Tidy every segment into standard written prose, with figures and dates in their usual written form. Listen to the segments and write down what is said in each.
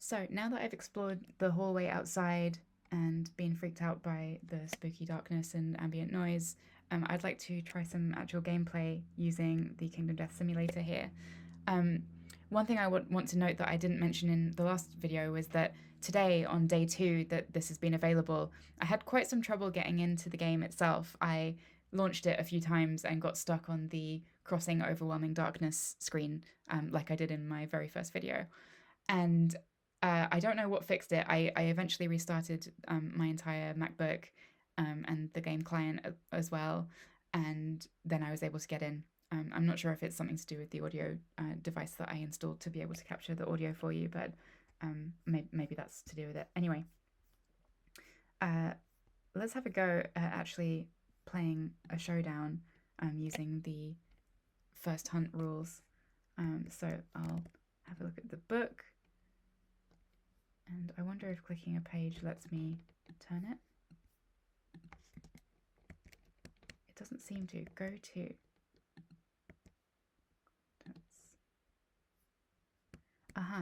So now that I've explored the hallway outside and been freaked out by the spooky darkness and ambient noise, I'd like to try some actual gameplay using the Kingdom Death Simulator here. Um, One thing I want to note that I didn't mention in the last video was that today, on day 2 that this has been available, I had quite some trouble getting into the game itself. I launched it a few times and got stuck on the crossing overwhelming darkness screen, like I did in my very first video. And I don't know what fixed it. I eventually restarted my entire MacBook and the game client as well, and then I was able to get in. I'm not sure if it's something to do with the audio device that I installed to be able to capture the audio for you, but maybe that's to do with it. Anyway, let's have a go at actually playing a showdown using the first hunt rules. So I'll have a look at the book. And I wonder if clicking a page lets me turn it. It doesn't seem to. Go to.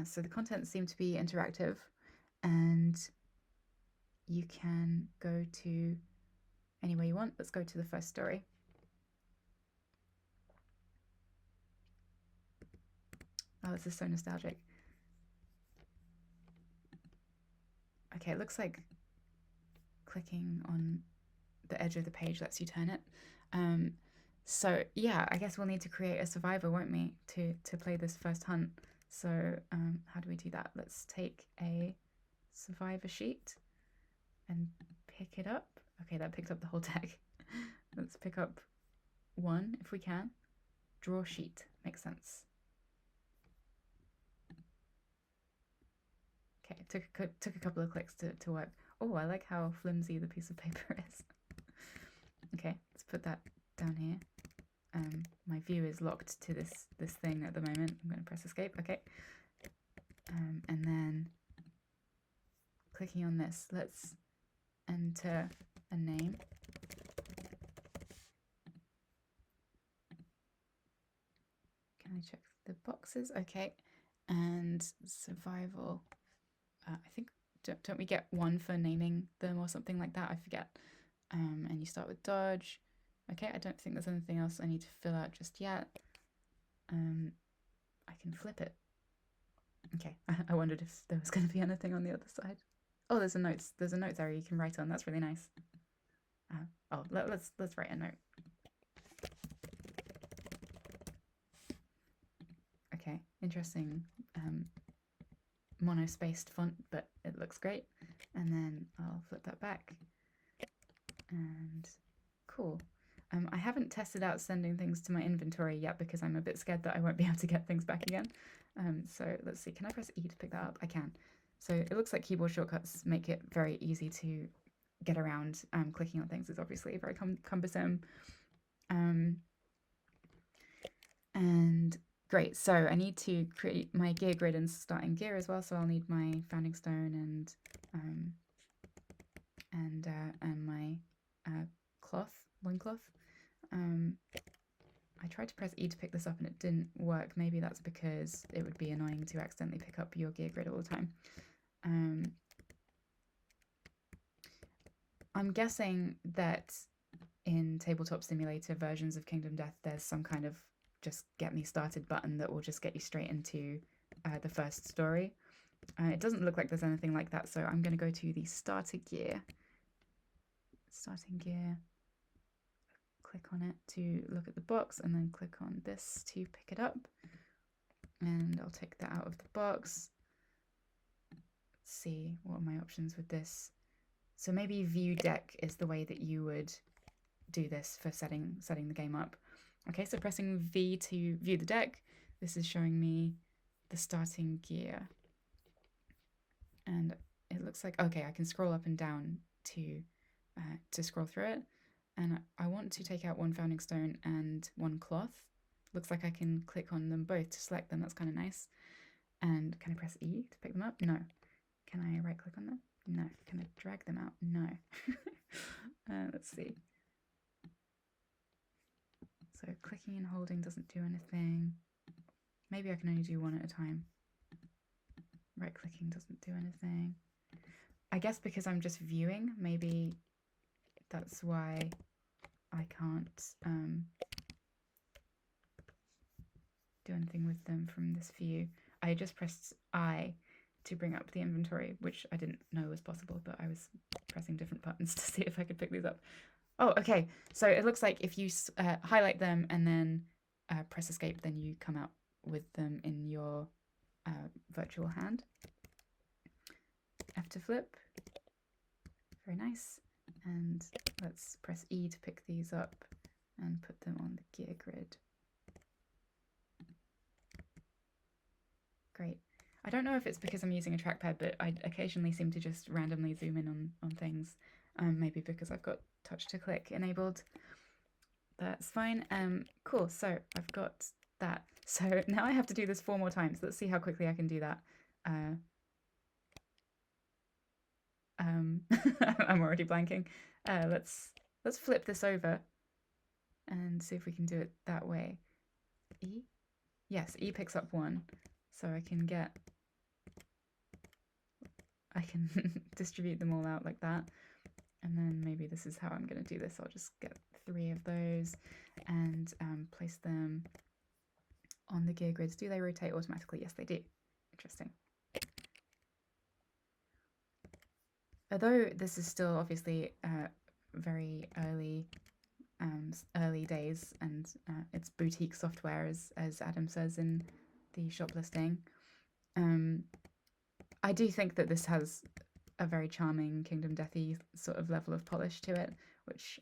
So the contents seem to be interactive, and you can go to anywhere you want. Let's go to the first story. Oh, this is so nostalgic. Okay, it looks like clicking on the edge of the page lets you turn it. So yeah, I guess we'll need to create a survivor, won't we, to play this first hunt. So how do we do that? Let's take a survivor sheet and pick it up. Okay, that picked up the whole deck. Let's pick up one if we can. Draw sheet, makes sense. Okay, it took a couple of clicks to work. Oh, I like how flimsy the piece of paper is. Okay, let's put that down here. My view is locked to this thing at the moment. I'm going to press escape. Okay. And then clicking on this, let's enter a name. Can I check the boxes? Okay. And survival. I think, don't we get one for naming them or something like that? I forget. And you start with dodge. Okay, I don't think there's anything else I need to fill out just yet. I can flip it. Okay, I wondered if there was going to be anything on the other side. Oh, there's a notes area you can write on. That's really nice. Let's write a note. Okay, interesting mono-spaced font, but it looks great. And then I'll flip that back. And cool. I haven't tested out sending things to my inventory yet because I'm a bit scared that I won't be able to get things back again. So let's see, can I press E to pick that up? I can. So it looks like keyboard shortcuts make it very easy to get around. Clicking on things is obviously very cumbersome. And great, so I need to create my gear grid and starting gear as well, so I'll need my founding stone and my loincloth. I tried to press E to pick this up and it didn't work. Maybe that's because it would be annoying to accidentally pick up your gear grid all the time. I'm guessing that in tabletop simulator versions of Kingdom Death, there's some kind of just get me started button that will just get you straight into the first story. It doesn't look like there's anything like that, so I'm going to go to the starting gear, click on it to look at the box, and then click on this to pick it up. And I'll take that out of the box. Let's see, what are my options with this? So maybe view deck is the way that you would do this for setting the game up. Okay, so pressing V to view the deck, this is showing me the starting gear. And it looks like, okay, I can scroll up and down to scroll through it. And I want to take out one founding stone and one cloth. Looks like I can click on them both to select them. That's kind of nice. And can I press E to pick them up? No. Can I right click on them? No. Can I drag them out? No. Let's see. So clicking and holding doesn't do anything. Maybe I can only do one at a time. right clicking doesn't do anything. I guess because I'm just viewing, maybe that's why I can't do anything with them from this view. I just pressed I to bring up the inventory, which I didn't know was possible, but I was pressing different buttons to see if I could pick these up. Oh, okay. So it looks like if you highlight them and then press escape, then you come out with them in your virtual hand. F to flip. Very nice. And let's press E to pick these up and put them on the gear grid. Great. I don't know if it's because I'm using a trackpad, but I occasionally seem to just randomly zoom in on things. Maybe because I've got touch to click enabled. That's fine. Cool. So I've got that. So now I have to do this 4 more times. Let's see how quickly I can do that. I'm already blanking. Let's flip this over and see if we can do it that way. E? Yes, E picks up 1. So I can distribute them all out like that. And then maybe this is how I'm going to do this. I'll just get 3 of those and place them on the gear grids. Do they rotate automatically? Yes, they do. Interesting. Although this is still obviously very early days, and it's boutique software, as Adam says in the shop listing. I do think that this has a very charming Kingdom Deathy sort of level of polish to it, which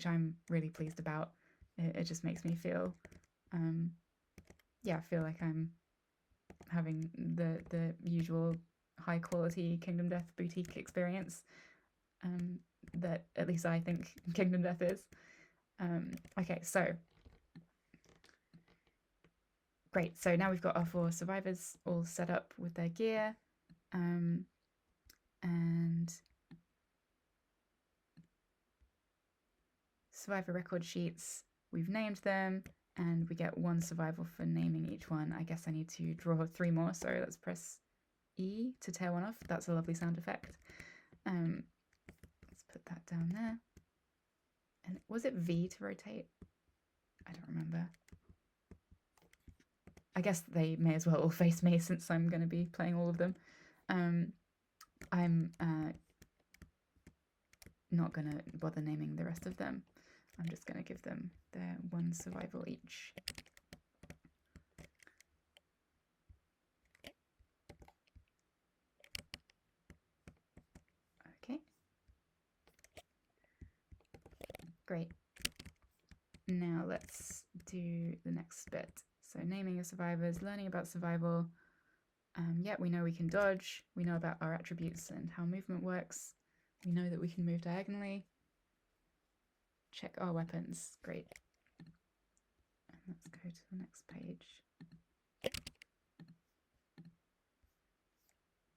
I'm really pleased about. It just makes me feel, feel like I'm having the usual high quality Kingdom Death boutique experience that at least I think Kingdom Death is. Okay, so great. So now we've got our 4 survivors all set up with their gear. And survivor record sheets, we've named them, and we get 1 survival for naming each one. I guess I need to draw 3 more, so let's press E to tear one off. That's a lovely sound effect. Let's put that down there. And was it V to rotate? I don't remember. I guess they may as well all face me since I'm going to be playing all of them. I'm not going to bother naming the rest of them. I'm just going to give them their 1 survival each. Okay. Great. Now let's do the next bit. So naming your survivors, learning about survival. Yeah, we know we can dodge. We know about our attributes and how movement works. We know that we can move diagonally. Check our weapons. Great. And let's go to the next page.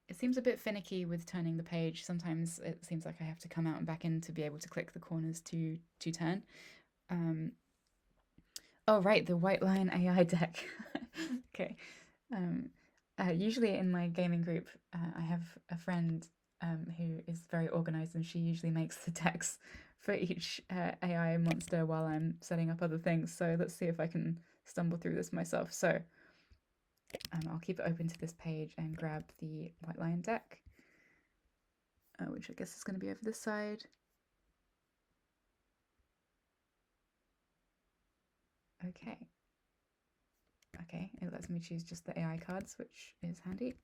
It seems a bit finicky with turning the page. Sometimes it seems like I have to come out and back in to be able to click the corners to turn. Oh, right, the White Lion AI deck. Okay. Usually in my gaming group, I have a friend who is very organized, and she usually makes the decks for each AI monster while I'm setting up other things. So let's see if I can stumble through this myself. So I'll keep it open to this page and grab the White Lion deck, which I guess is going to be over this side. Okay. Okay, it lets me choose just the AI cards, which is handy.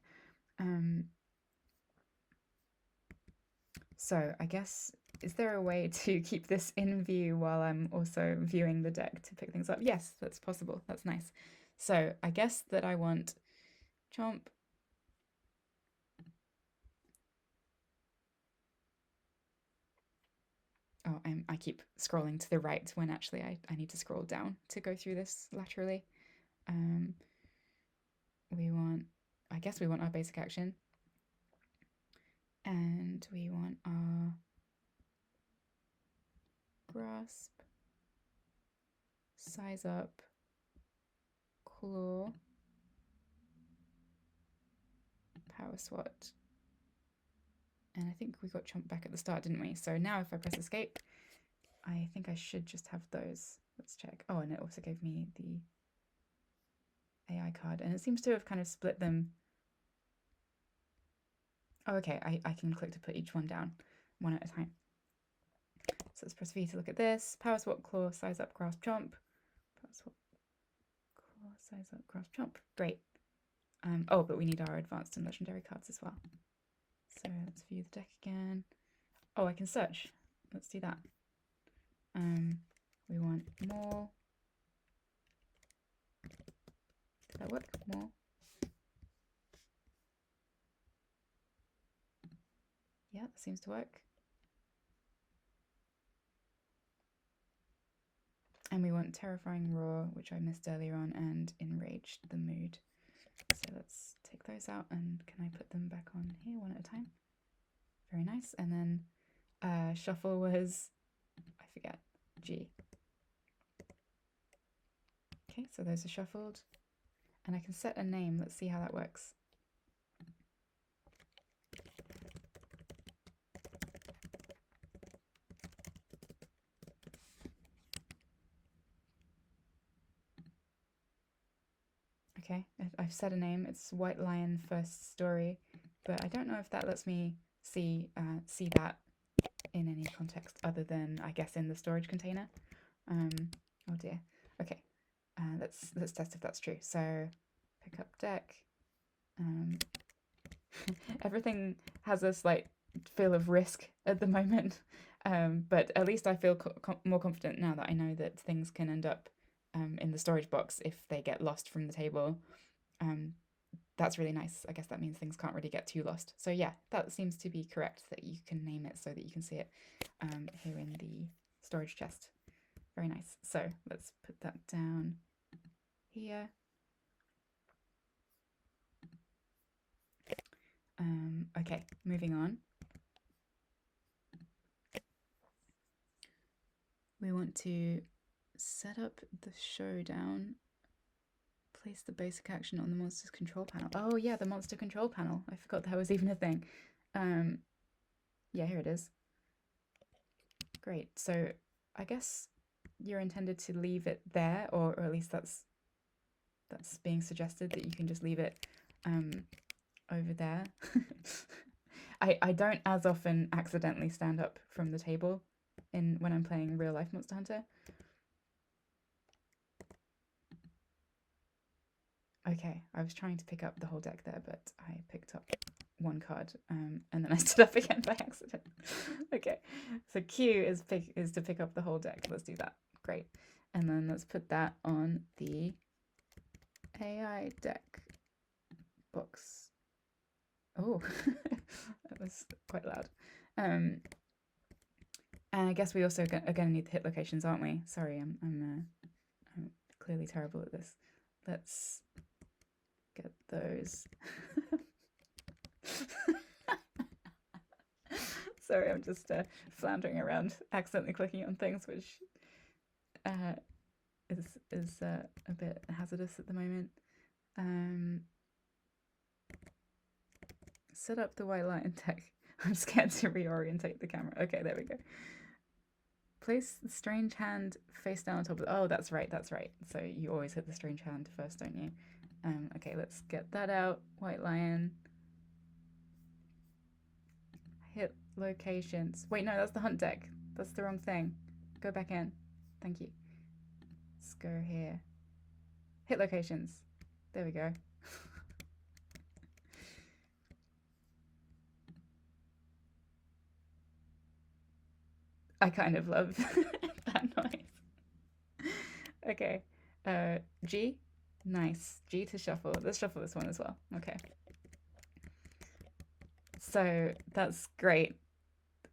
So I guess, is there a way to keep this in view while I'm also viewing the deck to pick things up? Yes, that's possible. That's nice. So I guess that I want Chomp. Oh, I keep scrolling to the right when actually I need to scroll down to go through this laterally. I guess we want our basic action. And we want our grasp, size up, claw, power SWAT. And I think we got chomped back at the start, didn't we? So now if I press escape, I think I should just have those. Let's check. Oh, and it also gave me the AI card. And it seems to have kind of split them. Oh, okay. I can click to put each one down one at a time. So let's press V to look at this. Power SWAT, claw, size up, grasp, chomp. Power SWAT, claw, size up, grasp, chomp. Great. Oh, but we need our advanced and legendary cards as well. So let's view the deck again. Oh, I can search. Let's do that. We want more. Did that work? More. Yeah, that seems to work. And we want Terrifying Roar, which I missed earlier on, and Enraged the Mood. So let's take those out, and can I put them back on here one at a time? Very nice. And then Shuffle was, I forget, G. Okay, so those are shuffled. And I can set a name. Let's see how that works. Okay, I've set a name. It's White Lion First Story, but I don't know if that lets me see that in any context other than, I guess, in the storage container. Oh dear. Okay, let's test if that's true. So pick up deck. Everything has a slight feel of risk at the moment, but at least I feel more confident now that I know that things can end up in the storage box if they get lost from the table. That's really nice. I guess that means things can't really get too lost. So yeah, that seems to be correct, that you can name it so that you can see it here in the storage chest. Very nice. So let's put that down here. Okay, moving on. We want to set up the showdown. Place the basic action on the monster's control panel. Oh yeah, the monster control panel. I forgot that was even a thing. Yeah, here it is. Great. So I guess you're intended to leave it there, or at least that's being suggested, that you can just leave it over there. I don't as often accidentally stand up from the table when I'm playing real life Monster Hunter. Okay, I was trying to pick up the whole deck there, but I picked up one card, and then I stood up again by accident. Okay, so Q is to pick up the whole deck. Let's do that. Great. And then let's put that on the AI deck box. Oh, that was quite loud. And I guess we also are going to need the hit locations, aren't we? Sorry, I'm clearly terrible at this. Let's get those. Sorry, I'm just floundering around, accidentally clicking on things, which is a bit hazardous at the moment. Set up the white light and deck. I'm scared to reorientate the camera. Okay, there we go. Place the strange hand face down on top of. Oh, that's right. So you always hit the strange hand first, don't you? Okay, let's get that out. White lion. Hit locations. Wait, no, that's the hunt deck. That's the wrong thing. Go back in. Thank you. Let's go here. Hit locations. There we go. I kind of love that noise. Okay. G. Nice. G to shuffle. Let's shuffle this one as well. Okay. So that's great.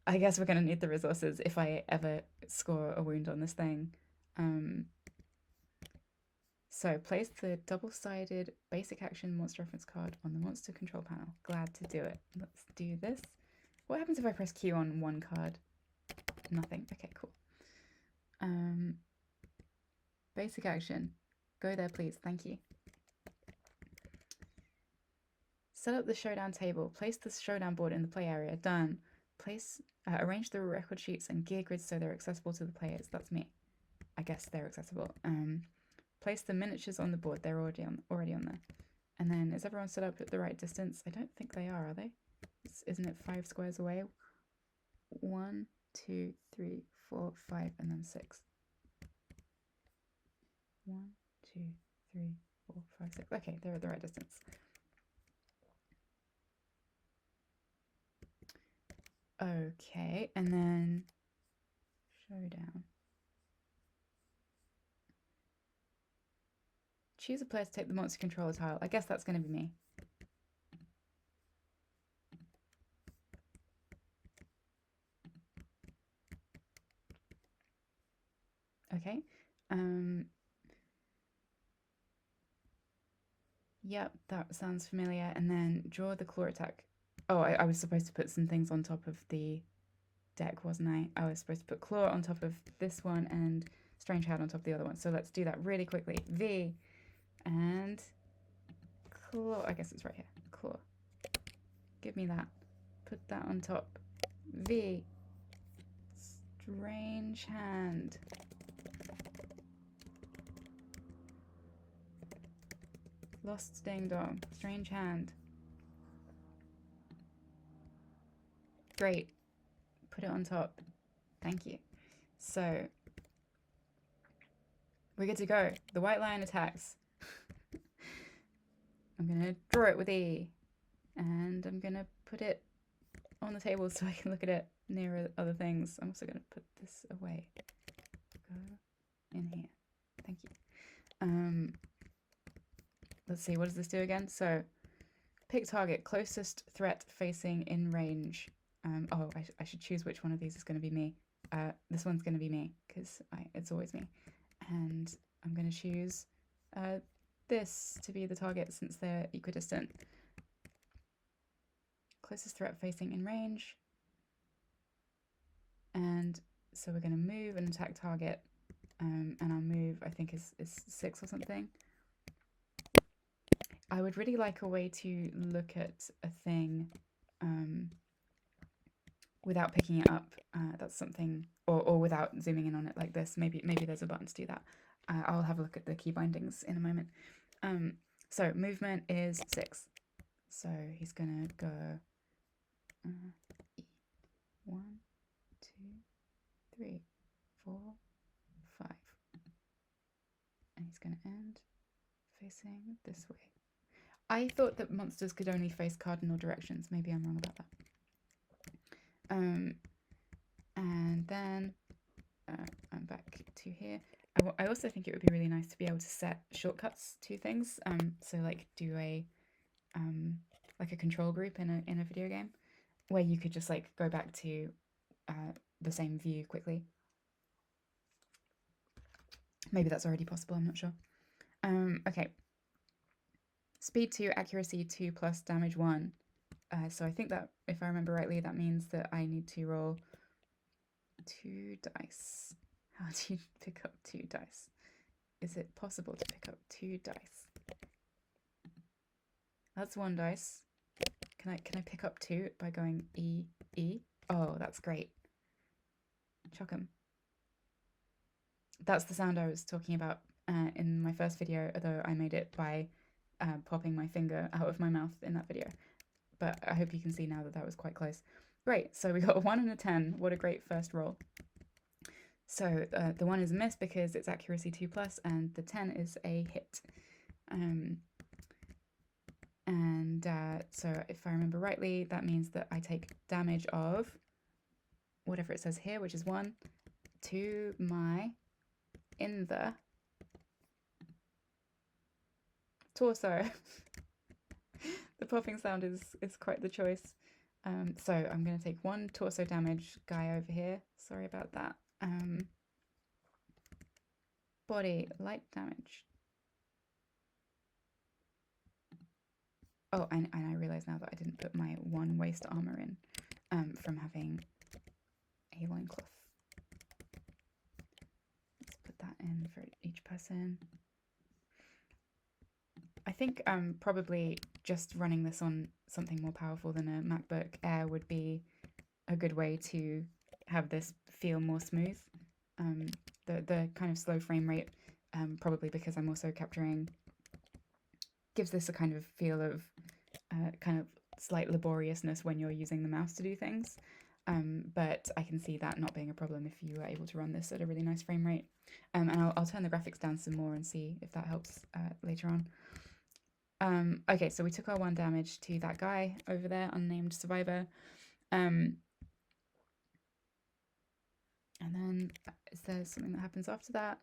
I guess we're going to need the resources if I ever score a wound on this thing. So place the double-sided basic action monster reference card on the monster control panel. Glad to do it. Let's do this. What happens if I press Q on one card? Nothing. Okay, cool. Basic action. Go there, please. Thank you. Set up the showdown table. Place the showdown board in the play area. Done. Arrange the record sheets and gear grids so they're accessible to the players. That's me. I guess they're accessible. Place the miniatures on the board. They're already on there. And then is everyone set up at the right distance? I don't think they are they? Isn't it 5 squares away? 1, 2, 3, 4, 5, and then 6. 1, 2, 3, 4, 5, 6. Okay, they're at the right distance. Okay, and then showdown. Choose a player to take the monster controller tile. I guess that's going to be me. Okay. Yep, that sounds familiar. And then draw the claw attack. Oh, I was supposed to put some things on top of the deck, wasn't I? I was supposed to put claw on top of this one and strange hat on top of the other one. So let's do that really quickly. V and claw. I guess it's right here. Claw. Give me that. Put that on top. V. Strange hand. Lost dingdong. Strange hand. Great. Put it on top. Thank you. So we're good to go. The white lion attacks. I'm going to draw it with E. And I'm going to put it on the table so I can look at it near other things. I'm also going to put this away. Go in here. Thank you. Let's see, what does this do again? So pick target, closest threat facing in range. Oh, I should choose which one of these is going to be me. This one's going to be me because it's always me. And I'm going to choose this to be the target since they're equidistant. Closest threat facing in range. And so we're going to move and attack target. And our move, I think, is 6 or something. I would really like a way to look at a thing without picking it up. That's something, or without zooming in on it like this. Maybe there's a button to do that. I'll have a look at the key bindings in a moment. So movement is 6. So he's gonna go 1, 2, 3, 4, 5, and he's gonna end facing this way. I thought that monsters could only face cardinal directions. Maybe I'm wrong about that. And then I'm back to here. I also think it would be really nice to be able to set shortcuts to things. So like do a like a control group in a video game where you could just like go back to the same view quickly. Maybe that's already possible. I'm not sure. Okay. Speed 2, accuracy 2 plus damage 1. So I think that, if I remember rightly, that means that I need to roll 2 dice. How do you pick up 2 dice? Is it possible to pick up 2 dice? That's 1 dice. Can I pick up 2 by going E, E? Oh, that's great. Chuck 'em. That's the sound I was talking about in my first video, although I made it by popping my finger out of my mouth in that video. But I hope you can see now that that was quite close. Great, so we got a 1 and a 10. What a great first roll. So the 1 is a miss because it's accuracy 2 plus, and the 10 is a hit. So if I remember rightly, that means that I take damage of whatever it says here, which is 1, to my in the torso. The popping sound is quite the choice. So I'm going to take 1 torso damage guy over here. Sorry about that. Body, light damage. Oh, and I realise now that I didn't put my 1 waist armor in from having a loincloth. Let's put that in for each person. I think probably just running this on something more powerful than a MacBook Air would be a good way to have this feel more smooth. Um, the kind of slow frame rate, probably because I'm also capturing, gives this a kind of feel of kind of slight laboriousness when you're using the mouse to do things. But I can see that not being a problem if you are able to run this at a really nice frame rate. And I'll turn the graphics down some more and see if that helps later on. Okay, so we took our 1 damage to that guy over there, unnamed survivor. And then is there something that happens after that?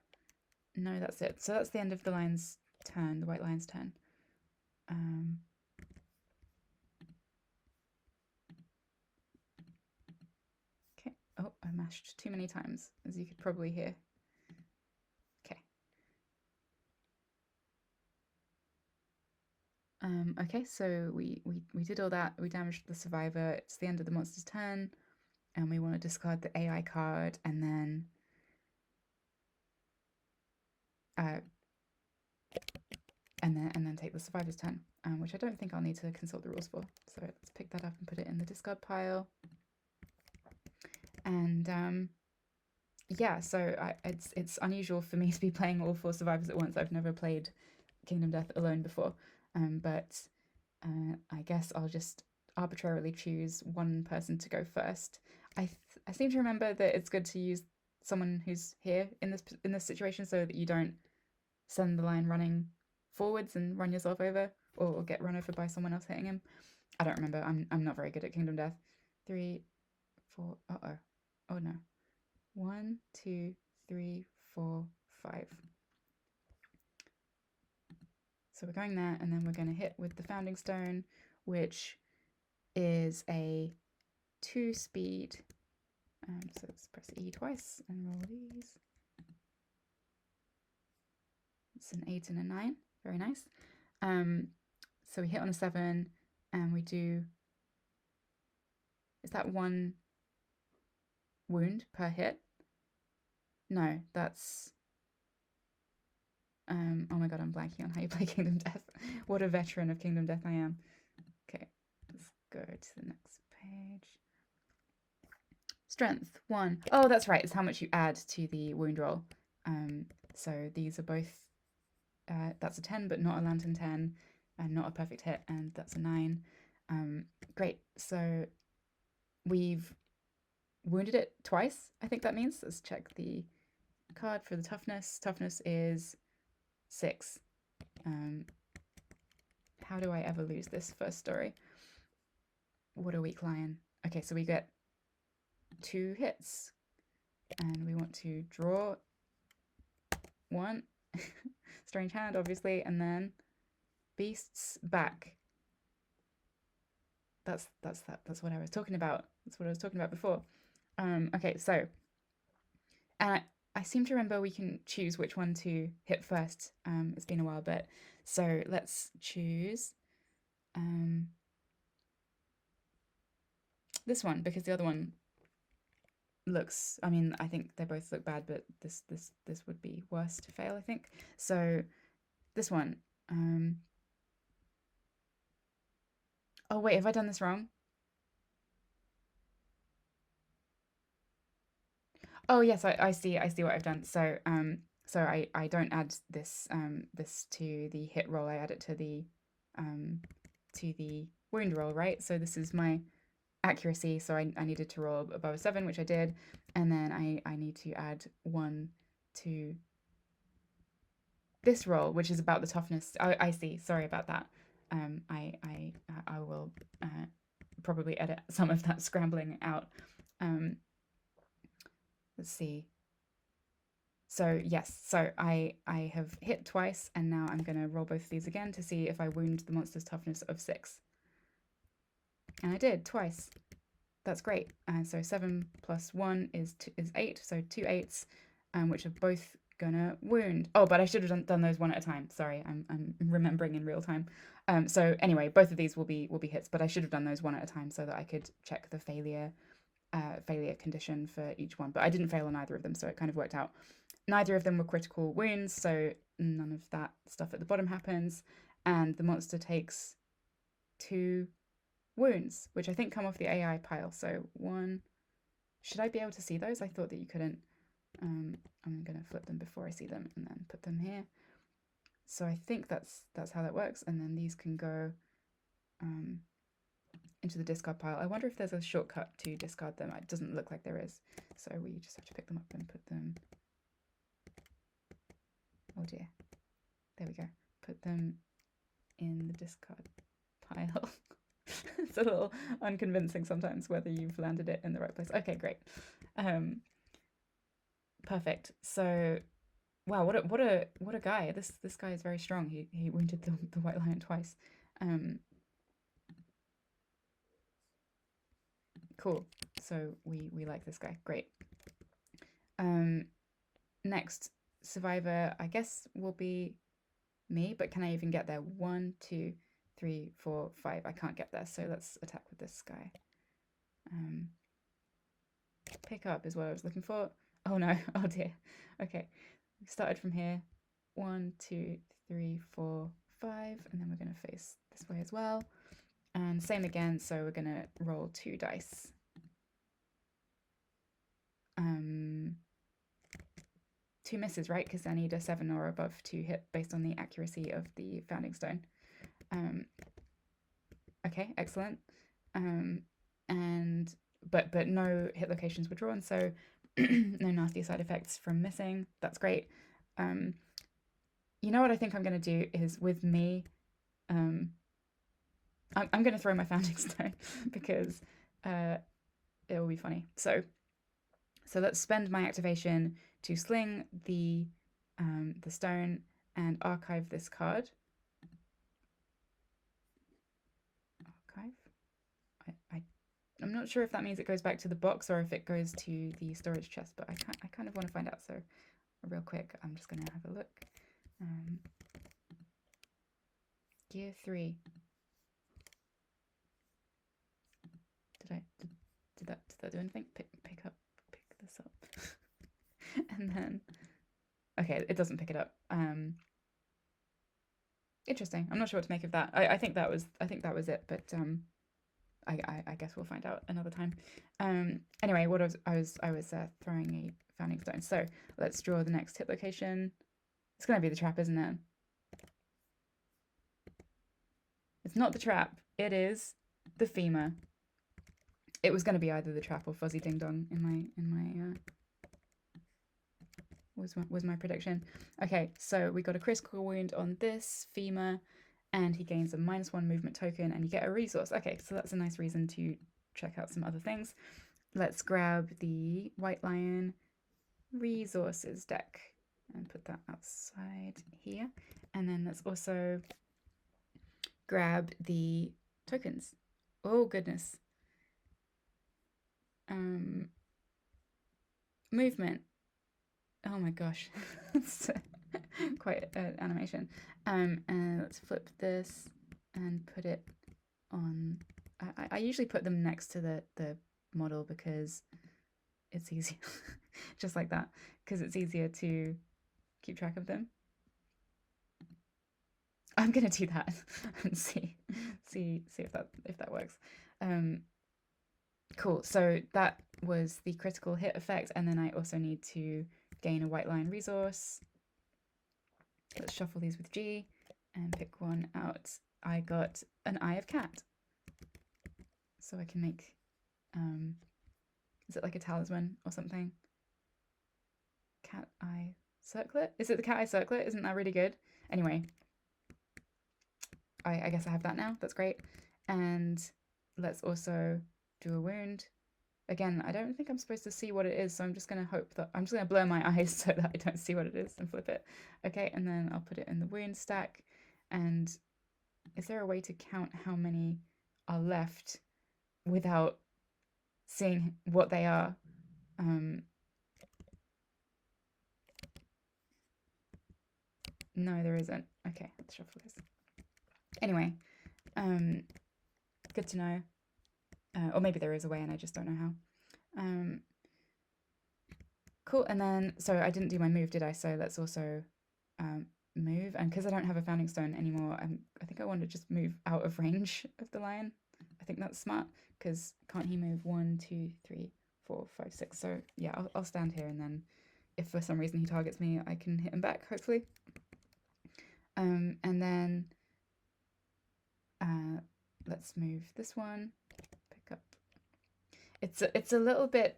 No, that's it. So that's the end of the lion's turn, the white lion's turn. Okay. Oh, I mashed too many times, as you could probably hear. Okay. Okay, so we did all that. We damaged the survivor. It's the end of the monster's turn, and we want to discard the AI card, and then and then take the survivor's turn, which I don't think I'll need to consult the rules for. So let's pick that up and put it in the discard pile. And yeah, so it's unusual for me to be playing all 4 survivors at once. I've never played Kingdom Death alone before, but I guess I'll just arbitrarily choose one person to go first. I seem to remember that it's good to use someone who's here in this situation so that you don't send the lion running forwards and run yourself over or get run over by someone else hitting him. I don't remember. I'm not very good at Kingdom Death. 3, 4. Oh no. 1, 2, 3, 4, 5. So we're going there, and then we're going to hit with the Founding Stone, which is a 2-speed. So let's press E twice and roll these. It's an 8 and a 9. Very nice. So we hit on a 7, and we do. Is that 1 wound per hit? No, that's. Oh my god, I'm blanking on how you play Kingdom Death. What a veteran of Kingdom Death I am. Okay, let's go to the next page. Strength 1. Oh, that's right. It's how much you add to the wound roll. So these are both. That's a 10, but not a lantern 10, and not a perfect hit, and that's a 9. Great. So we've wounded it twice. I think that means. Let's check the card for the toughness. Toughness is 6. How do I ever lose this first story? What a weak lion. Okay, so we get 2 hits, and we want to draw 1. Strange hand, obviously, and then beasts back. That's what I was talking about. That's what I was talking about before. Okay, so and I seem to remember we can choose which one to hit first. It's been a while, but so let's choose this one, because the other one looks, I mean, I think they both look bad, but this would be worse to fail, I think. So this one. Oh wait, have I done this wrong? Oh yes, I see what I've done. So so I don't add this this to the hit roll. I add it to the wound roll, right? So this is my accuracy. So I needed to roll above a 7, which I did, and then I need to add 1 to this roll, which is about the toughness. I see. Sorry about that. I will probably edit some of that scrambling out. Let's see. So yes, so I have hit twice, and now I'm going to roll both of these again to see if I wound the monster's toughness of 6. And I did twice. That's great. So 7 plus 1 is 8, so 2 8s, which are both gonna wound. Oh, but I should have done those one at a time. Sorry, I'm remembering in real time. So anyway, both of these will be hits, but I should have done those one at a time so that I could check the failure condition for each one. But I didn't fail on either of them, so it kind of worked out. Neither of them were critical wounds, so none of that stuff at the bottom happens. and the monster takes 2 wounds, which I think come off the AI pile. So 1. Should I be able to see those? I thought that you couldn't. I'm going to flip them before I see them and then put them here. So I think that's how that works. And then these can go into the discard pile. I wonder if there's a shortcut to discard them. It doesn't look like there is. So we just have to pick them up and put them. Oh dear. There we go. Put them in the discard pile. It's a little unconvincing sometimes whether you've landed it in the right place. Okay, great. Perfect. So, wow, what a guy. This guy is very strong. He wounded the white lion twice. Cool. So we like this guy. Great. Next survivor, I guess, will be me, but can I even get there? 1, 2, 3, 4, 5. I can't get there, so let's attack with this guy. Pick up is what I was looking for. Oh no, oh dear. Okay, we started from here. 1, 2, 3, 4, 5, and then we're going to face this way as well. And same again, so we're going to roll 2 dice. 2 misses, right? Because I need a 7 or above to hit based on the accuracy of the founding stone. Okay, excellent. But no hit locations were drawn, so no nasty side effects from missing. That's great. You know what I think I'm going to do is with me, I'm going to throw my founding stone because it will be funny. So let's spend my activation to sling the stone and archive this card. Archive. I'm not sure if that means it goes back to the box or if it goes to the storage chest, but I kind of want to find out. So real quick, I'm just going to have a look. Gear 3. Did that do anything? Pick this up. And then, okay, it doesn't pick it up. Interesting. I'm not sure what to make of that. I think that was it, but I guess we'll find out another time. Anyway, what I was throwing a founding stone. So let's draw the next hit location. It's going to be the trap, isn't it? It's not the trap. It is the femur. It was going to be either the trap or fuzzy ding dong in my was my prediction. Okay, so we got a critical wound on this femur, and he gains a -1 movement token, and you get a resource. Okay, so that's a nice reason to check out some other things. Let's grab the White Lion resources deck and put that outside here. And then let's also grab the tokens. Oh, goodness. Movement. Oh my gosh. It's quite an animation. And let's flip this and put it on. I usually put them next to the model because it's easier. Just like that, because it's easier to keep track of them. I'm gonna do that and see if that works. Cool. So that was the critical hit effect, and then I also need to gain a White Lion resource. Let's shuffle these with G and pick one out. I got an Eye of Cat, so I can make. Is it like a talisman or something? Cat Eye Circlet? Is it the Cat Eye Circlet? Isn't that really good? Anyway, I guess I have that now. That's great. And let's also do a wound. Again, I don't think I'm supposed to see what it is, so I'm just going to hope that I'm just going to blur my eyes so that I don't see what it is and flip it. Okay, and then I'll put it in the wound stack. And is there a way to count how many are left without seeing what they are? No, there isn't. Okay, let's shuffle this. Anyway, good to know. Or maybe there is a way and I just don't know how. Cool, and then, so I didn't do my move, did I? So let's also move, and because I don't have a founding stone anymore, I think I want to just move out of range of the lion. I think that's smart, because can't he move 1, 2, 3, 4, 5, 6? So yeah, I'll stand here, and then if for some reason he targets me, I can hit him back, hopefully. And then let's move this one, pick up. It's a little bit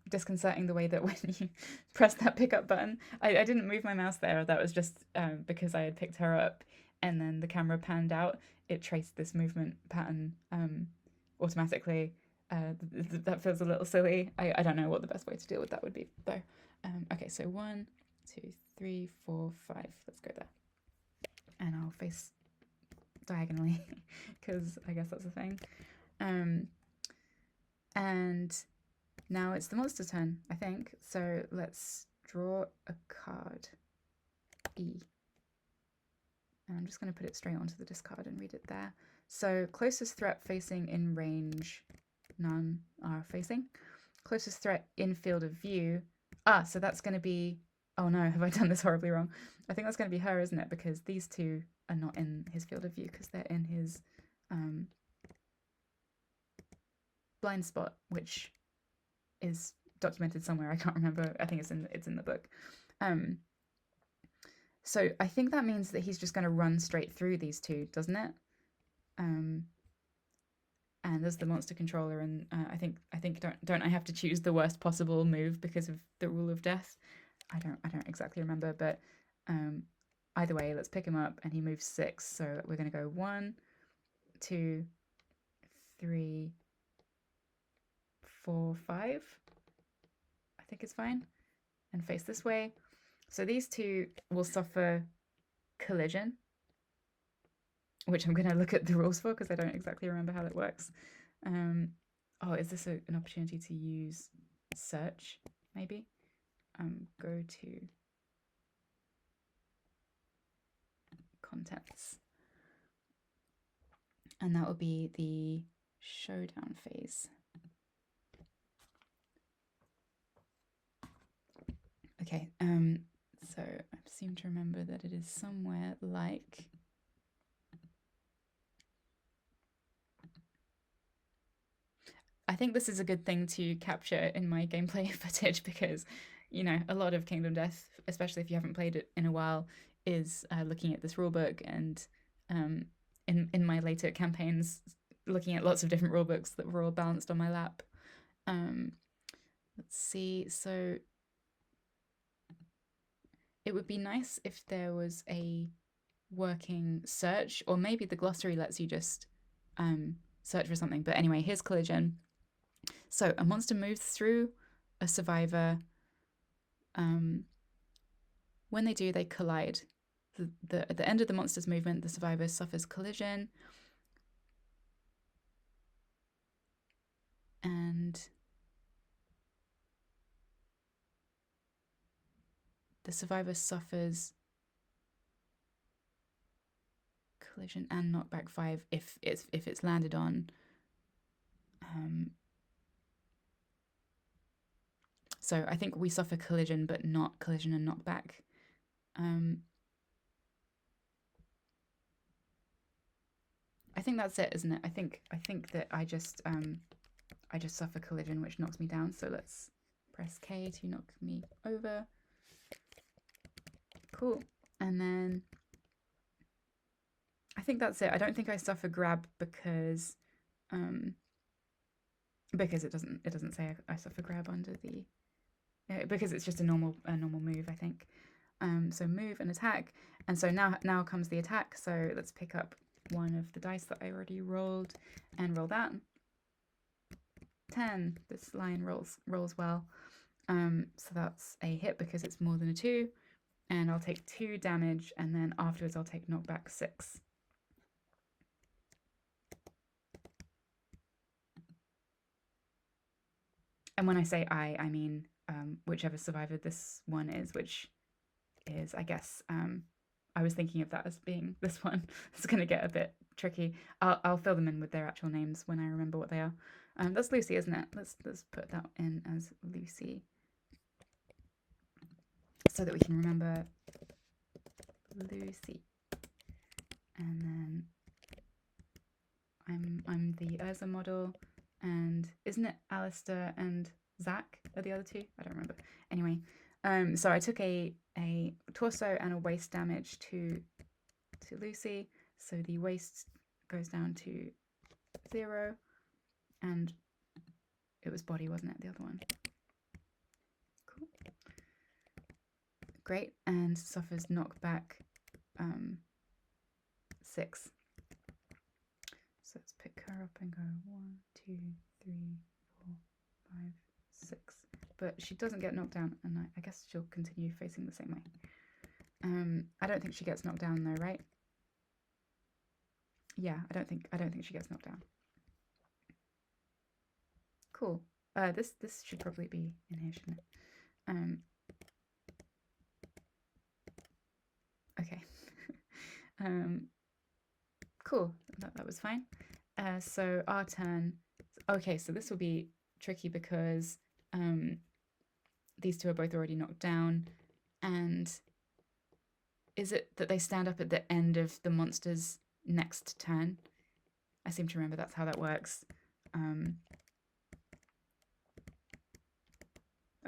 disconcerting the way that when you press that pickup button, I didn't move my mouse there. That was just because I had picked her up, and then the camera panned out. It traced this movement pattern automatically. That feels a little silly. I don't know what the best way to deal with that would be though. Okay, so 1, 2, 3, 4, 5. Let's go there, and I'll face diagonally because I guess that's a thing. And now it's the monster's turn, I think. So let's draw a card. E. And I'm just going to put it straight onto the discard and read it there. So closest threat facing in range, none are facing. Closest threat in field of view. Ah, so that's going to be... Oh no, have I done this horribly wrong? I think that's going to be her, isn't it? Because these two are not in his field of view because they're in his blind spot, which is documented somewhere. I can't remember. I think it's in the book. So I think that means that he's just going to run straight through these two, doesn't it? And there's the monster controller, and I think don't I have to choose the worst possible move because of the rule of death? I don't exactly remember, but either way, let's pick him up, and he moves 6. So we're going to go 1, 2, 3, 4, 5. I think it's fine, and face this way. So these two will suffer collision, which I'm going to look at the rules for because I don't exactly remember how that works. Oh, is this an opportunity to use search, maybe? Go to contents. And that will be the showdown phase. Okay, so I seem to remember that it is somewhere like... I think this is a good thing to capture in my gameplay footage because, you know, a lot of Kingdom Death, especially if you haven't played it in a while, is looking at this rulebook, and in my later campaigns, looking at lots of different rulebooks that were all balanced on my lap. Let's see, so it would be nice if there was a working search, or maybe the glossary lets you just search for something. But anyway, here's collision. So a monster moves through a survivor. When they do, they collide. At the end of the monster's movement, the survivor suffers collision. And the survivor suffers collision and knockback 5 if it's landed on. So I think we suffer collision, but not collision and knockback. I think that's it, isn't it? I think that I just suffer collision, which knocks me down. So let's press K to knock me over. Cool. And then I think that's it. I don't think I suffer grab because it doesn't say I suffer grab under the because it's just a normal move, I think. So move and attack, and so now comes the attack. So let's pick up one of the dice that I already rolled and roll that. 10. This line rolls well. So that's a hit because it's more than a 2, and I'll take 2 damage, and then afterwards I'll take knockback 6. And when I say I mean whichever survivor this one is, which is, I guess, I was thinking of that as being this one. It's going to get a bit tricky. I'll fill them in with their actual names when I remember what they are. That's Lucy, isn't it? Let's put that in as Lucy so that we can remember Lucy. And then I'm the Urza model, and isn't it Alistair and Zach are the other two? I don't remember. Anyway, so I took a torso and a waist damage to Lucy, so the waist goes down to 0, and it was body, wasn't it, the other one? Cool. Great, and suffers knockback 6. So let's pick her up and go 1, 2, 3, 4, 5, 6. But she doesn't get knocked down, and I guess she'll continue facing the same way. I don't think she gets knocked down though, right? Yeah, I don't think she gets knocked down. Cool. This should probably be in here, shouldn't it? Okay. Cool. That was fine. So our turn. Okay, so this will be tricky because these two are both already knocked down, and is it that they stand up at the end of the monster's next turn? I seem to remember that's how that works.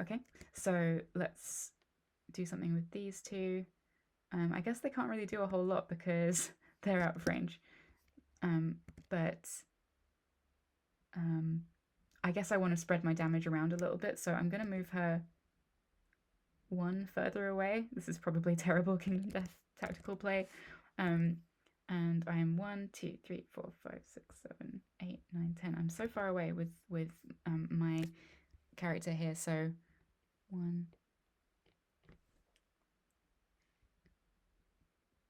Okay, so let's do something with these two. I guess they can't really do a whole lot because they're out of range. But I guess I want to spread my damage around a little bit, so I'm going to move her 1 further away. This is probably terrible Kingdom Death tactical play. And I am 1, 2, 3, 4, 5, 6, 7, 8, 9, 10. I'm so far away with my character here, so 1,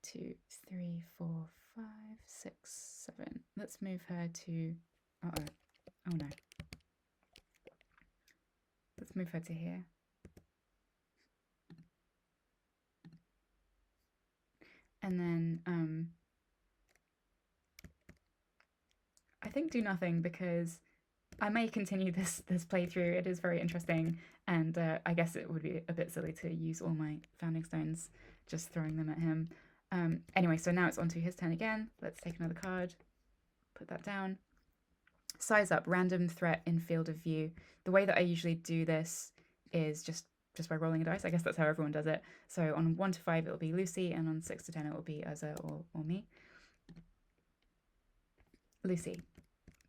2, 3, 4, 5, 6, 7. Let's move her to... Uh-oh. Oh no. Let's move her to here. And then I think do nothing because I may continue this playthrough. It is very interesting, and I guess it would be a bit silly to use all my founding stones just throwing them at him. Anyway, so now it's on to his turn again. Let's take another card, put that down. Size up, random threat in field of view. The way that I usually do this is just by rolling a dice. I guess that's how everyone does it. So on 1 to 5 it will be Lucy, and on 6 to 10 it will be Urza or me. Lucy.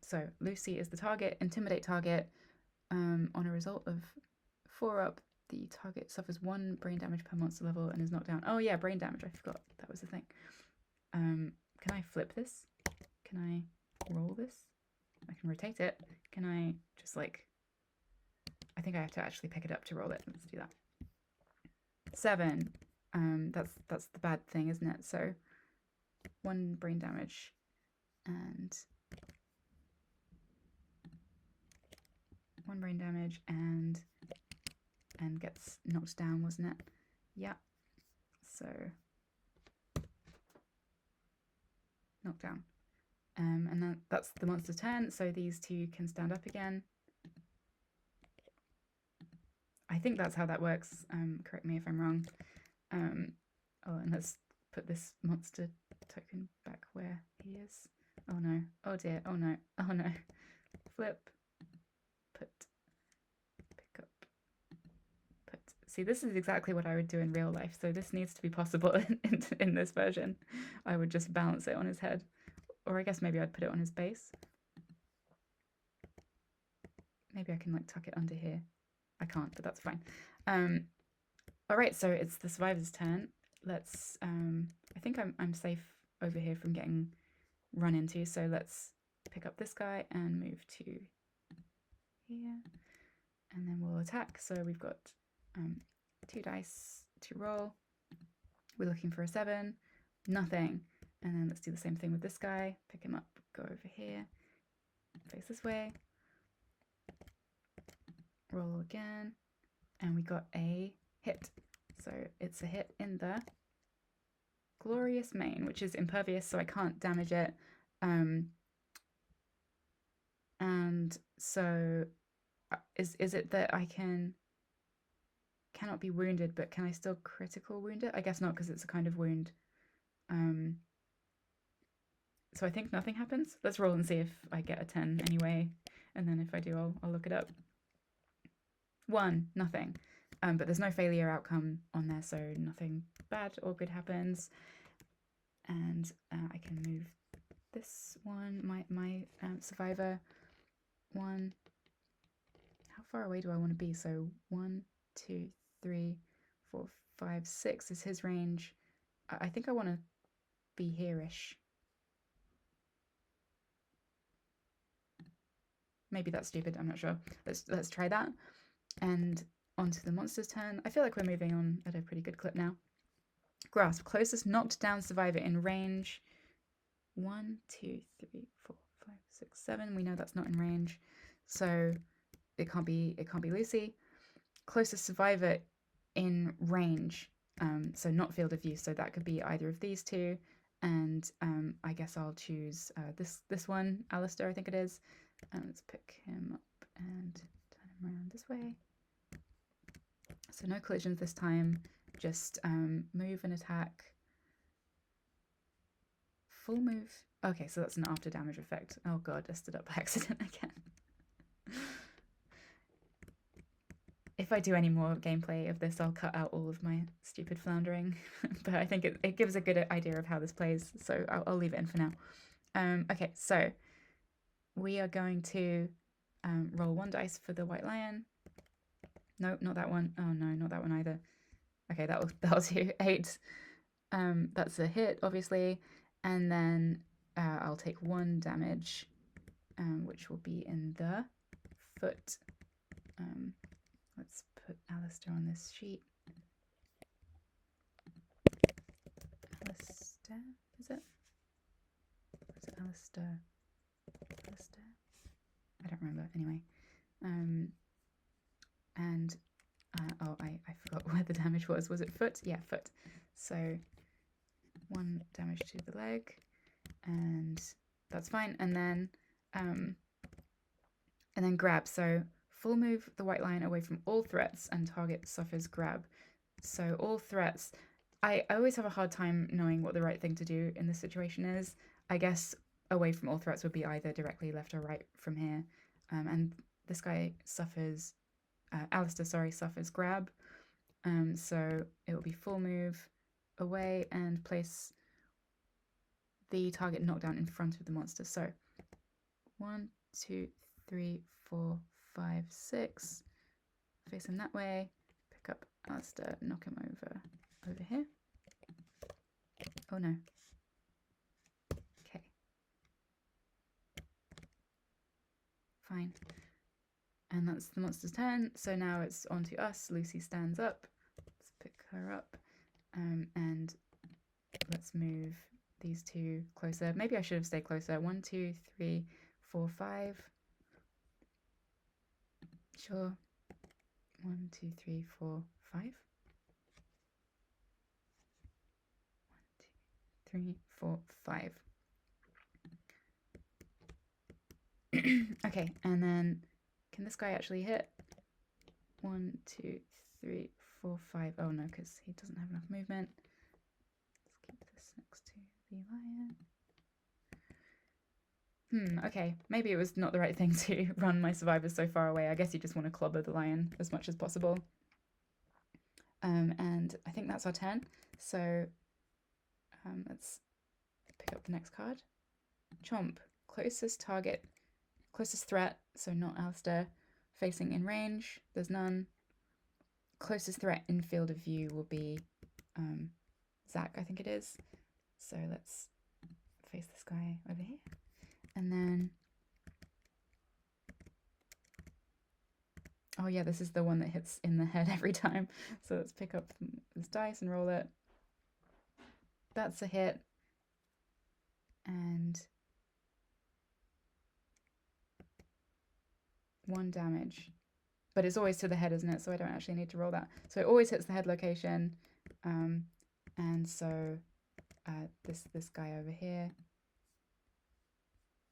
So Lucy is the target. Intimidate target. On a result of 4 up, the target suffers 1 brain damage per monster level and is knocked down. Oh yeah, brain damage. I forgot that was the thing. Can I flip this? Can I roll this? I can rotate it. Can I just like... I think I have to actually pick it up to roll it. Let's do that. 7. That's the bad thing, isn't it? So 1 brain damage and 1 brain damage and gets knocked down, wasn't it? Yeah. So knocked down. And then that's the monster's turn, so these two can stand up again. I think that's how that works. Correct me if I'm wrong. Oh, and let's put this monster token back where he is. Oh no. Oh dear. Oh no. Oh no. Flip. Put. Pick up. Put. See, this is exactly what I would do in real life, so this needs to be possible in this version. I would just balance it on his head. Or I guess maybe I'd put it on his base. Maybe I can like tuck it under here. I can't, but that's fine. All right, so it's the survivor's turn. Let's, I think I'm safe over here from getting run into, so let's pick up this guy and move to here, and then we'll attack. So we've got 2 dice to roll. We're looking for a 7, nothing. And then let's do the same thing with this guy. Pick him up, go over here, face this way. Roll again, and we got a hit. So it's a hit in the Glorious Mane, which is impervious, so I can't damage it. And so is it that I can cannot be wounded, but can I still critical wound it? I guess not, because it's a kind of wound. So I think nothing happens. Let's roll and see if I get a 10 anyway. And then if I do, I'll look it up. 1, nothing. But there's no failure outcome on there, so nothing bad or good happens. And I can move this one, my survivor. 1. How far away do I want to be? So 1, 2, 3, 4, 5, 6 is his range. I think I want to be here-ish. Maybe that's stupid, I'm not sure. Let's try that. And onto the monster's turn. I feel like we're moving on at a pretty good clip now. Grasp, closest knocked down survivor in range. 1, 2, 3, 4, 5, 6, 7. We know that's not in range, so it can't be Lucy. Closest survivor in range, so not field of view. So that could be either of these two, and I guess I'll choose this one, Alistair, I think it is. Let's pick him up and turn him around this way. So no collisions this time, just move and attack. Full move. Okay, so that's an after damage effect. Oh god, I stood up by accident again. If I do any more gameplay of this, I'll cut out all of my stupid floundering. But I think it gives a good idea of how this plays, so I'll leave it in for now. Okay, so we are going to roll 1 dice for the white lion. Nope, not that one. Oh no, not that one either. Okay, that'll do 8. That's a hit, obviously. And then I'll take 1 damage, which will be in the foot. Let's put Alistair on this sheet. Alistair, is it? Or is it Alistair? Alistair? I don't remember, anyway. And oh, I forgot where the damage was. Was it foot? Yeah, foot. So 1 damage to the leg, and that's fine. And then grab. So full move the white lion away from all threats, and target suffers grab. So all threats. I always have a hard time knowing what the right thing to do in this situation is. I guess away from all threats would be either directly left or right from here. And this guy suffers, Alistair, sorry, suffers grab. So it will be full move away and place the target knockdown in front of the monster. So 1, 2, 3, 4, 5, 6. Face him that way. Pick up Alistair, knock him over here. Oh no. Okay. Fine. And that's the monster's turn. So now it's on to us. Lucy stands up. Let's pick her up. And let's move these two closer. Maybe I should have stayed closer. 1, 2, 3, 4, 5. Sure. 1, 2, 3, 4, 5. 1, 2, 3, 4, 5. Okay, and then can this guy actually hit? 1, 2, 3, 4, 5. Oh no, because he doesn't have enough movement. Let's keep this next to the lion. Okay, maybe it was not the right thing to run my survivors so far away. I guess you just want to clobber the lion as much as possible. And I think that's our turn. So let's pick up the next card. Chomp, closest target, closest threat, so not Alistair, facing in range, there's none. Closest threat in field of view will be Zach, I think it is. So let's face this guy over here. And then, oh yeah, this is the one that hits in the head every time. So let's pick up this dice and roll it. That's a hit. And 1 damage. But it's always to the head, isn't it? So I don't actually need to roll that. So it always hits the head location. And so this guy over here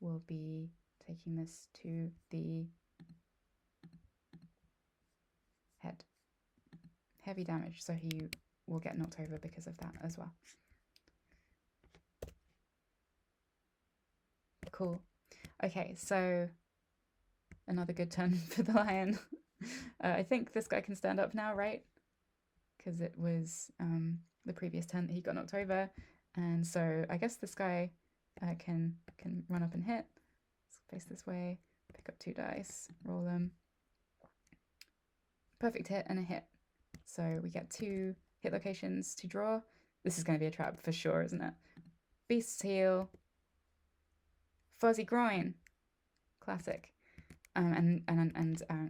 will be taking this to the heavy damage, so he will get knocked over because of that as well. Cool. Okay, so another good turn for the lion. I think this guy can stand up now, right? Because it was the previous turn that he got knocked over. And so I guess this guy can run up and hit. Let's face this way, pick up 2 dice, roll them. Perfect hit and a hit. So we get 2 hit locations to draw. This is going to be a trap for sure, isn't it? Beast's heel, fuzzy groin, classic. And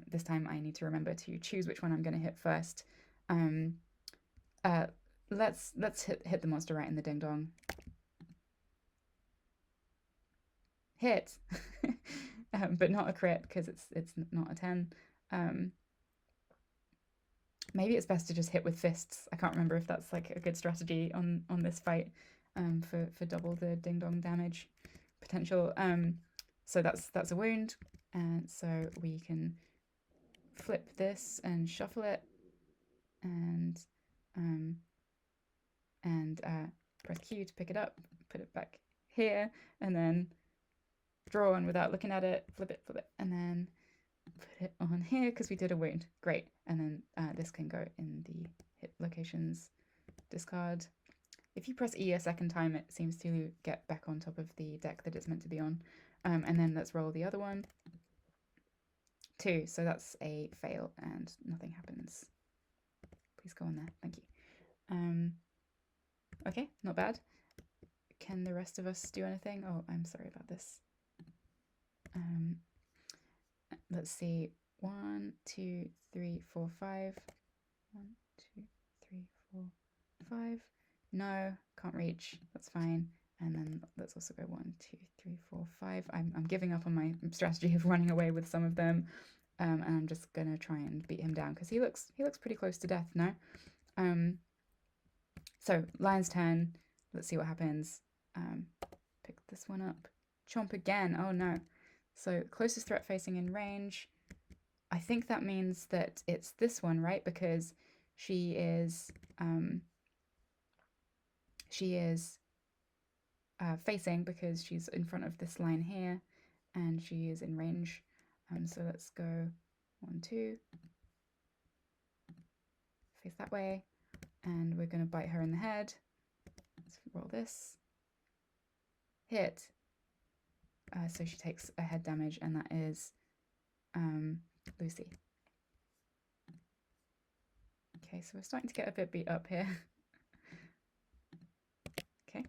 this time I need to remember to choose which one I'm going to hit first. Let's hit the monster right in the ding dong. Hit, but not a crit because it's not a 10. Maybe it's best to just hit with fists. I can't remember if that's like a good strategy on this fight for double the ding dong damage potential. So that's a wound, and so we can flip this and shuffle it, and press Q to pick it up, put it back here, and then draw one without looking at it, flip it, and then put it on here because we did a wound. Great. And then this can go in the hit locations, discard. If you press E a second time, it seems to get back on top of the deck that it's meant to be on. And then let's roll the other one. 2, so that's a fail and nothing happens. Please go on there, thank you. Okay, not bad. Can the rest of us do anything? Oh, I'm sorry about this. Let's see, 1, 2, 3, 4, 5. 1, 2, 3, 4, 5. No, can't reach. That's fine. And then let's also go 1, 2, 3, 4, 5. I'm giving up on my strategy of running away with some of them, and I'm just gonna try and beat him down because he looks pretty close to death. No. So lion's turn. Let's see what happens. Pick this one up. Chomp again. Oh no. So closest threat facing in range. I think that means that it's this one, right? Because she is facing because she's in front of this line here, and she is in range. So let's go 1, 2. Face that way, and we're going to bite her in the head. Let's roll this. Hit. So she takes a head damage, and that is Lucy. Okay, so we're starting to get a bit beat up here. Okay.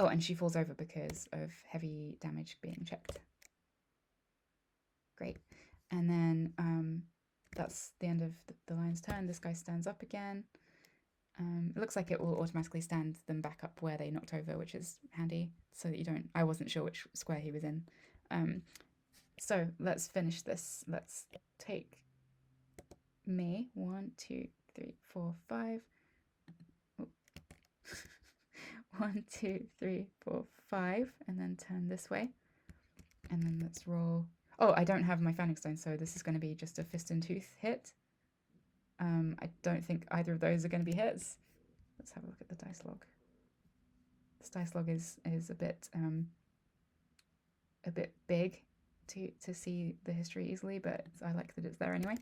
Oh, and she falls over because of heavy damage being checked. Great. And then that's the end of the lion's turn. This guy stands up again. It looks like it will automatically stand them back up where they knocked over, which is handy, so that you don't... I wasn't sure which square he was in. So let's finish this. Let's take me. 1, 2, 3, 4, 5. Oh. 1, 2, 3, 4, 5, and then turn this way. And then let's roll... Oh, I don't have my Fanning Stone, so this is going to be just a fist and tooth hit. I don't think either of those are going to be hits. Let's have a look at the dice log. This dice log is a bit big to see the history easily, but I like that it's there anyway.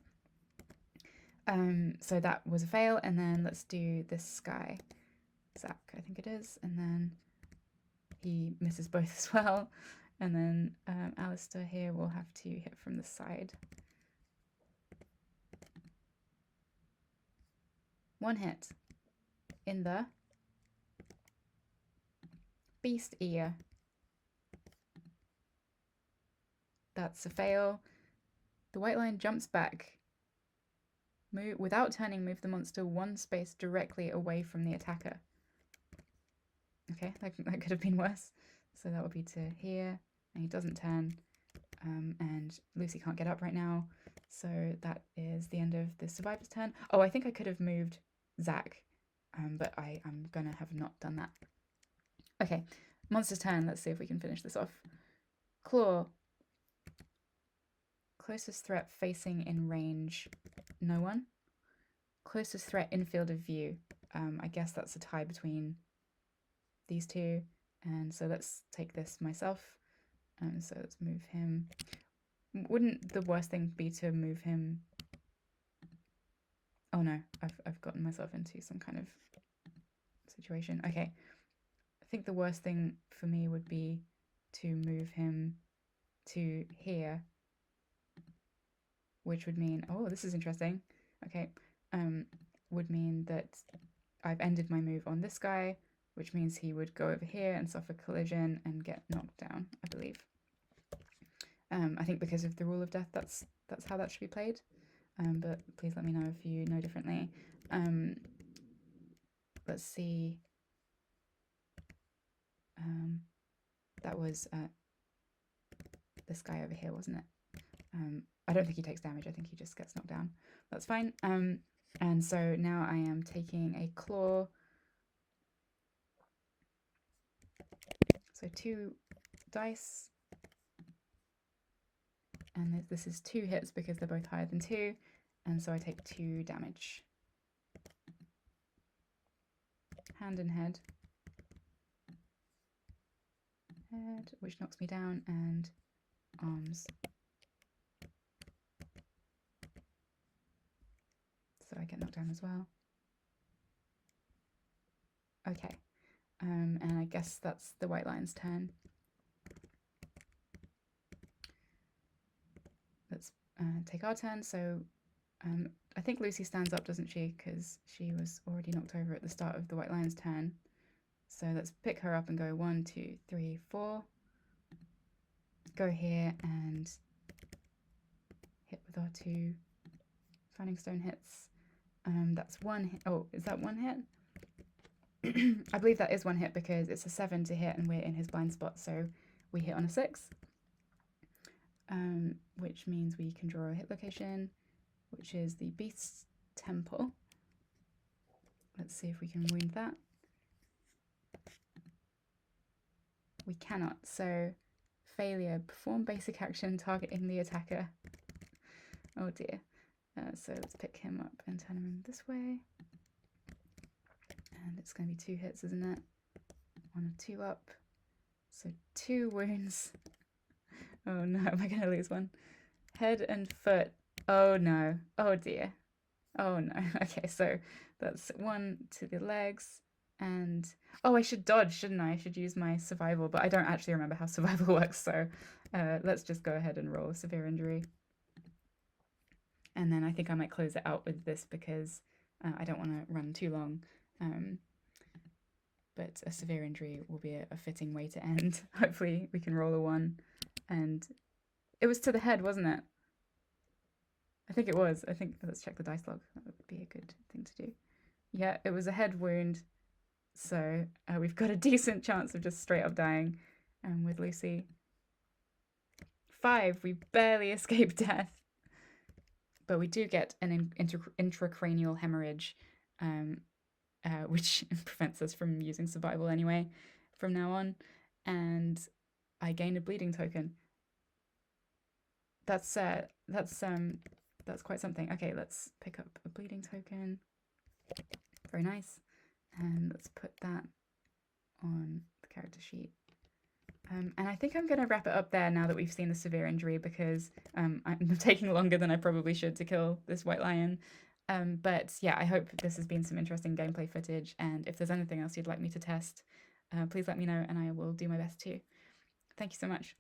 So that was a fail, and then let's do this guy, Zach, I think it is, and then he misses both as well, and then Alistair here will have to hit from the side. 1 hit in the beast ear. That's a fail. The white line jumps back. Without turning, move the monster 1 space directly away from the attacker. Okay, that could have been worse. So that would be to here, and he doesn't turn, and Lucy can't get up right now. So that is the end of the survivor's turn. Oh, I think I could have moved Zach, but I'm gonna have not done that. Okay, monster's turn. Let's see if we can finish this off. Claw. Closest threat facing in range no one. Closest threat in field of view. I guess that's a tie between these two. And so let's take this myself. So let's move him. Wouldn't the worst thing be to move him? Oh no, I've gotten myself into some kind of situation. Okay, I think the worst thing for me would be to move him to here, which would mean, oh, this is interesting. Okay, would mean that I've ended my move on this guy, which means he would go over here and suffer collision and get knocked down, I believe. I think because of the rule of death, that's how that should be played. But please let me know if you know differently. Let's see. That was this guy over here, wasn't it? I don't think he takes damage. I think he just gets knocked down. That's fine. And so now I am taking a claw. So 2 dice. And this is 2 hits because they're both higher than 2. And so I take 2 damage. Hand and head. Head, which knocks me down, and arms. So I get knocked down as well. Okay. And I guess that's the White Lion's turn. Let's take our turn. So I think Lucy stands up, doesn't she? Because she was already knocked over at the start of the White Lion's turn. So let's pick her up and go 1, 2, 3, 4. Go here and hit with our 2 Fanning Stone hits. That's 1 hit. Oh, is that 1 hit? I believe that is 1 hit because it's a 7 to hit and we're in his blind spot. So we hit on a 6, which means we can draw a hit location, which is the Beast's Temple. Let's see if we can wound that. We cannot. So failure, perform basic action targeting the attacker. Oh dear. So let's pick him up and turn him this way. And it's going to be 2 hits, isn't it? 1 or 2 up. So 2 wounds. Oh no, am I going to lose one? Head and foot. Oh no. Oh dear. Oh no. Okay, so that's 1 to the legs. And oh, I should dodge, shouldn't I? I should use my survival, but I don't actually remember how survival works. So let's just go ahead and roll severe injury. And then I think I might close it out with this because I don't want to run too long. But a severe injury will be a fitting way to end. Hopefully we can roll a 1. And it was to the head, wasn't it? I think it was. I think, let's check the dice log. That would be a good thing to do. Yeah, it was a head wound. So we've got a decent chance of just straight up dying with Lucy. 5, we barely escaped death. But we do get an intracranial hemorrhage, which prevents us from using survival anyway from now on. And I gained a bleeding token. That's quite something. Okay, let's pick up a bleeding token. Very nice. And let's put that on the character sheet. And I think I'm going to wrap it up there now that we've seen the severe injury because I'm taking longer than I probably should to kill this White Lion. But yeah, I hope this has been some interesting gameplay footage. And if there's anything else you'd like me to test, please let me know and I will do my best too. Thank you so much.